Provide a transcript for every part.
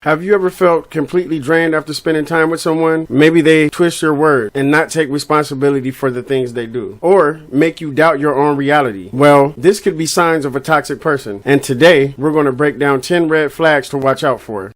Have you ever felt completely drained after spending time with someone? Maybe they twist your word and not take responsibility for the things they do, or make you doubt your own reality. Well, this could be signs of a toxic person, and today we're going to break down 10 red flags to watch out for.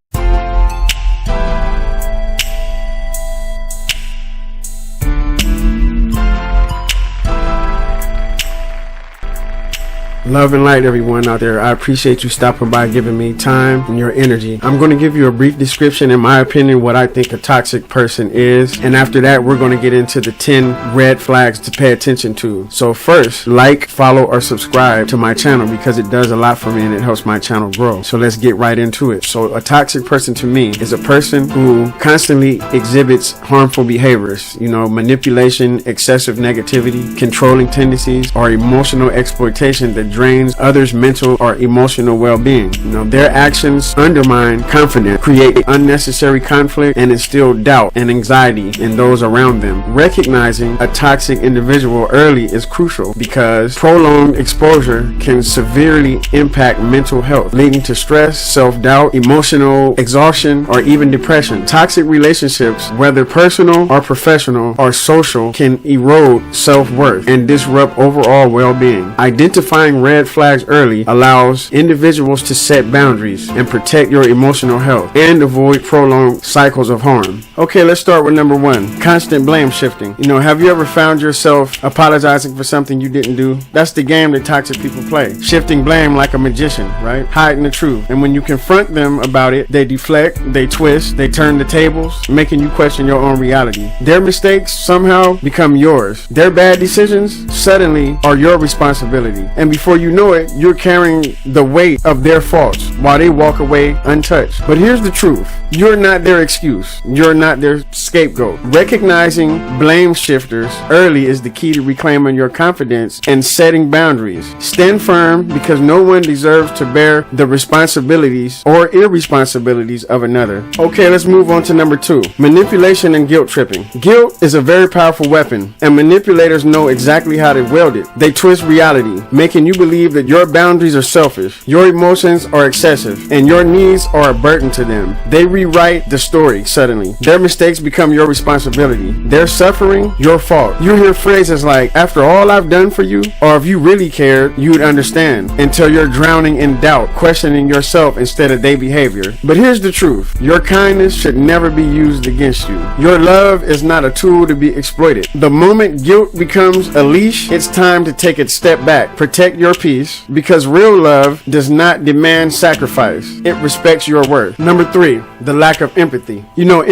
Love and light, everyone out there. I appreciate you stopping by, giving me time and your energy. I'm going to give you a brief description, in my opinion, what I think a toxic person is. And after that, we're going to get into the 10 red flags to pay attention to. So first, like, follow, or subscribe to my channel because it does a lot for me and it helps my channel grow. So let's get right into it. So a toxic person to me is a person who constantly exhibits harmful behaviors, manipulation, excessive negativity, controlling tendencies, or emotional exploitation that drains others' mental or emotional well-being. Their actions undermine confidence, create unnecessary conflict, and instill doubt and anxiety in those around them. Recognizing a toxic individual early is crucial because prolonged exposure can severely impact mental health, leading to stress, self-doubt, emotional exhaustion, or even depression. Toxic relationships, whether personal or professional or social, can erode self-worth and disrupt overall well-being. Identifying red flags early allows individuals to set boundaries and protect your emotional health and avoid prolonged cycles of harm. Okay, let's start with number 1. Constant blame shifting. Have you ever found yourself apologizing for something you didn't do? That's the game that toxic people play. Shifting blame like a magician, right? Hiding the truth. And when you confront them about it, they deflect, they twist, they turn the tables, making you question your own reality. Their mistakes somehow become yours. Their bad decisions suddenly are your responsibility. And before you know it, you're carrying the weight of their faults while they walk away untouched. But here's the truth. You're not their excuse. You're not their scapegoat. Recognizing blame shifters early is the key to reclaiming your confidence and setting boundaries. Stand firm because no one deserves to bear the responsibilities or irresponsibilities of another. Okay, let's move on to number 2. Manipulation and guilt tripping. Guilt is a very powerful weapon, and manipulators know exactly how to wield it. They twist reality, making you believe that your boundaries are selfish, your emotions are excessive, and your needs are a burden to them. They rewrite the story suddenly. Their mistakes become your responsibility. Their suffering, your fault. You hear phrases like, "After all I've done for you," or "If you really cared, you'd understand," until you're drowning in doubt, questioning yourself instead of their behavior. But here's the truth. Your kindness should never be used against you. Your love is not a tool to be exploited. The moment guilt becomes a leash, it's time to take a step back. Protect your peace, because real love does not demand sacrifice. It respects your worth. Number 3, the lack of empathy.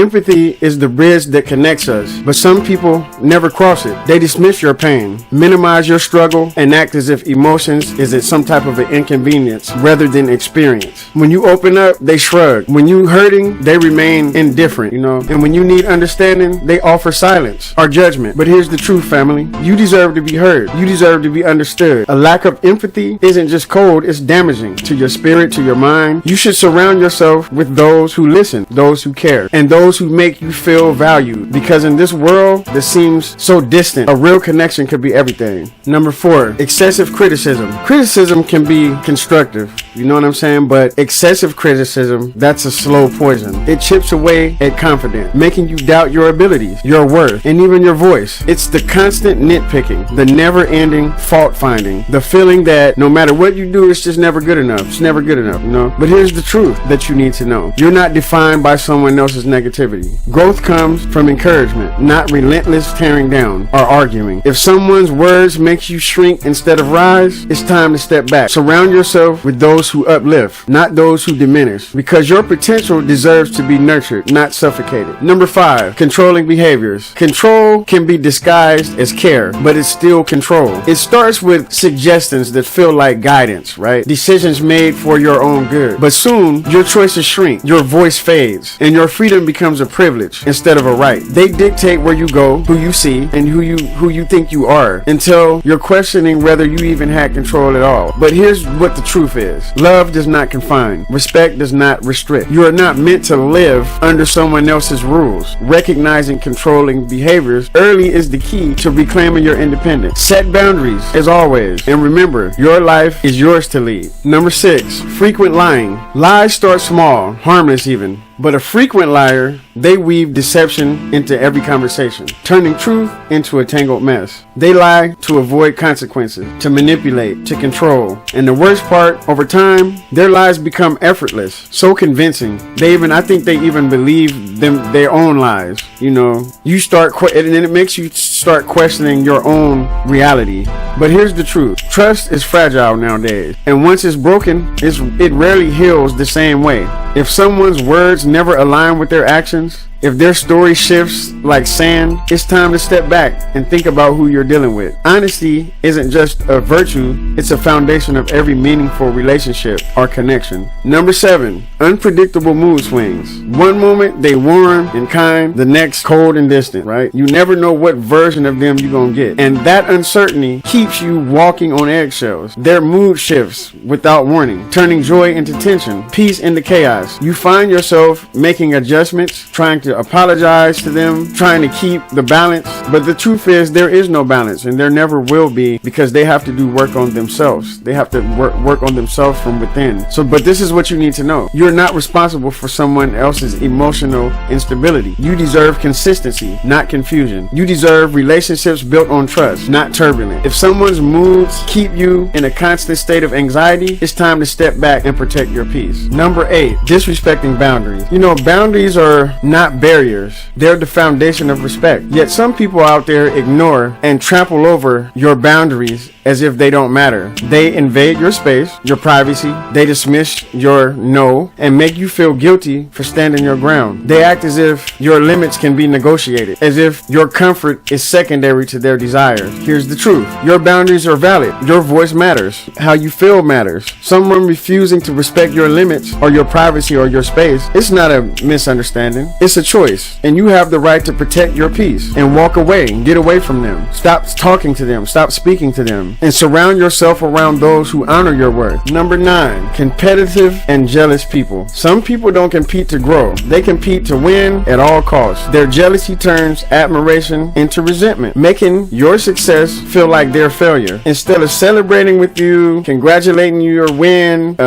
Empathy is the bridge that connects us, but some people never cross it. They dismiss your pain, minimize your struggle, and act as if emotions is some type of an inconvenience rather than experience. When you open up, they shrug. When you hurting, they remain indifferent, and when you need understanding, they offer silence or judgment. But here's the truth, family. You deserve to be heard. You deserve to be understood. A lack of empathy isn't just cold, it's damaging to your spirit, to your mind. You should surround yourself with those who listen, those who care, and those who make you feel valued, because in this world that seems so distant, a real connection could be everything. Number 4, excessive criticism. Criticism can be constructive, you know what I'm saying? But excessive criticism, that's a slow poison. It chips away at confidence, making you doubt your abilities, your worth, and even your voice. It's the constant nitpicking, the never-ending fault-finding, the feeling that no matter what you do, it's just never good enough. It's never good enough, But here's the truth that you need to know. You're not defined by someone else's negativity. Growth comes from encouragement, not relentless tearing down or arguing. If someone's words makes you shrink instead of rise, it's time to step back. Surround yourself with those who uplift, not those who diminish, because your potential deserves to be nurtured, not suffocated. Number 5, controlling behaviors. Control can be disguised as care, but it's still control. It starts with suggestions that feel like guidance, right? Decisions made for your own good. But soon, your choices shrink, your voice fades, and your freedom becomes a privilege instead of a right. They dictate where you go, who you see, and who you think you are, until you're questioning whether you even had control at all. But here's what the truth is. Love does not confine. Respect does not restrict. You are not meant to live under someone else's rules. Recognizing controlling behaviors early is the key to reclaiming your independence. Set boundaries, as always, and remember remember, your life is yours to lead. Number 6, frequent lying. Lies start small, harmless even. But a frequent liar, they weave deception into every conversation, turning truth into a tangled mess. They lie to avoid consequences, to manipulate, to control. And the worst part, over time, their lies become effortless, so convincing. I think they even believe their own lies. You start, and then it makes you start questioning your own reality. But here's the truth. Trust is fragile nowadays. And once it's broken, it rarely heals the same way. If someone's words never align with their actions, if their story shifts like sand, it's time to step back and think about who you're dealing with. Honesty isn't just a virtue, it's a foundation of every meaningful relationship or connection. Number 7, unpredictable mood swings. One moment they warm and kind, the next cold and distant, right? You never know what version of them you're gonna get. And that uncertainty keeps you walking on eggshells. Their mood shifts without warning, turning joy into tension, peace into chaos. You find yourself making adjustments, trying to apologize to them, trying to keep the balance. But the truth is, there is no balance, and there never will be, because they have to do work on themselves. They have to work on themselves from within. But this is what you need to know. You're not responsible for someone else's emotional instability. You deserve consistency, not confusion. You deserve relationships built on trust, not turbulence. If someone's moods keep you in a constant state of anxiety, it's time to step back and protect your peace. Number 8, disrespecting boundaries. Boundaries are not barriers. They're the foundation of respect. Yet some people out there ignore and trample over your boundaries as if they don't matter. They invade your space, your privacy. They dismiss your no and make you feel guilty for standing your ground. They act as if your limits can be negotiated, as if your comfort is secondary to their desires. Here's the truth. Your boundaries are valid. Your voice matters. How you feel matters. Someone refusing to respect your limits or your privacy or your space, it's not a misunderstanding. It's a choice. And you have the right to protect your peace and walk away and get away from them. Stop talking to them. Stop speaking to them. And surround yourself around those who honor your worth. Number 9, competitive and jealous people. Some people don't compete to grow. They compete to win at all costs. Their jealousy turns admiration into resentment, making your success feel like their failure. Instead of celebrating with you, congratulating you your win,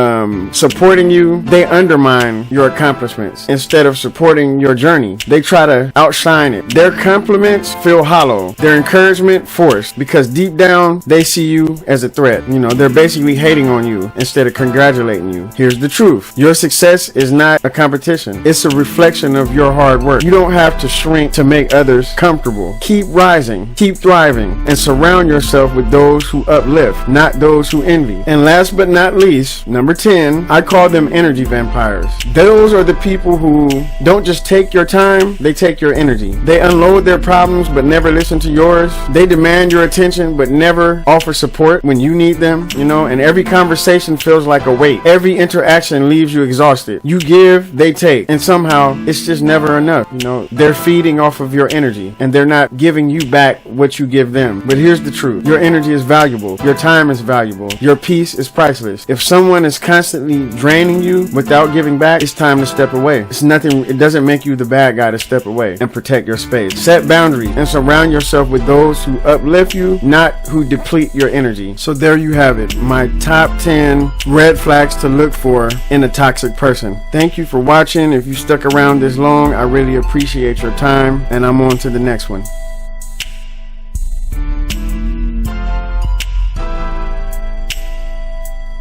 supporting you, they undermine your accomplishments. Instead of supporting your journey, they try to outshine it. Their compliments feel hollow. Their encouragement forced, because deep down they see you as a threat. They're basically hating on you instead of congratulating you. Here's the truth. Your success is not a competition. It's a reflection of your hard work. You don't have to shrink to make others comfortable. Keep rising, keep thriving, and surround yourself with those who uplift, not those who envy. And last but not least, number 10, I call them energy vampires. Those are the people who don't just take your time, they take your energy. They unload their problems but never listen to yours. They demand your attention but never offer support when you need them, and every conversation feels like a weight. Every interaction leaves you exhausted. You give, they take, and somehow it's just never enough. They're feeding off of your energy and they're not giving you back what you give them. But here's the truth. Your energy is valuable. Your time is valuable. Your peace is priceless. If someone is constantly draining you without giving back, it's time to step away. It doesn't make you the bad guy to step away and protect your space. Set boundaries and surround yourself with those who uplift you, not who deplete your energy. So there you have it, my top 10 red flags to look for in a toxic person. Thank you for watching. If you stuck around this long, I really appreciate your time, and I'm on to the next one.